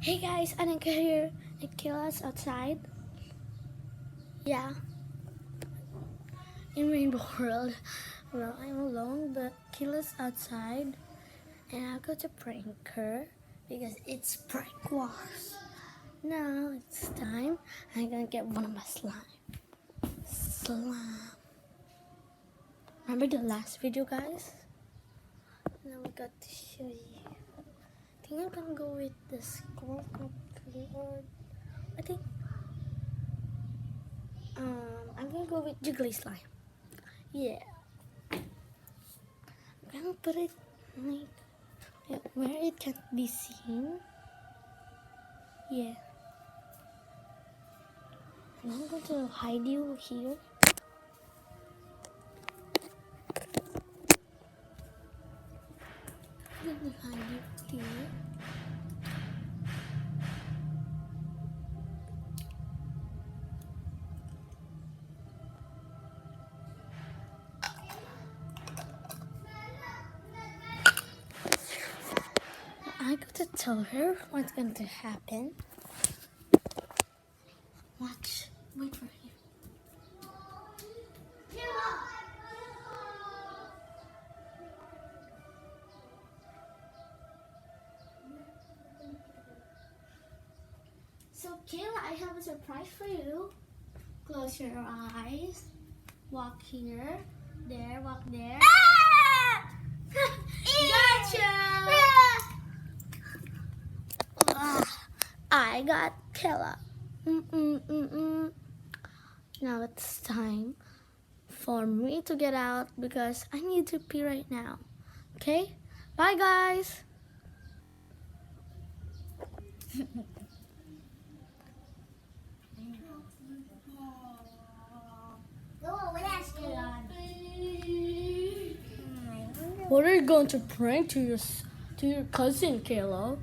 Hey guys, Anika here. Nikila's outside. Yeah, in Rainbow World. Well, I'm alone, but Kila's outside. And I'll go to prank her because it's prank wars. Now it's time. I'm gonna get one of my slime. Slime. Remember the last video, guys? Now we got to show you. I think I'm gonna go with the score. I think I'm gonna go with jiggly slime. Yeah. I'm gonna put it like where it can't be seen. Yeah. And I'm going to hide you here. I'm gonna hide you here. I got to tell her what's going to happen. Watch. Wait for you. So Kayla, I have a surprise for you. Close your eyes. Walk here. There. Walk there. Gotcha! I got Kayla. Now it's time for me to get out because I need to pee right now. Okay? Bye, guys. What are you going to prank to your cousin, Kayla?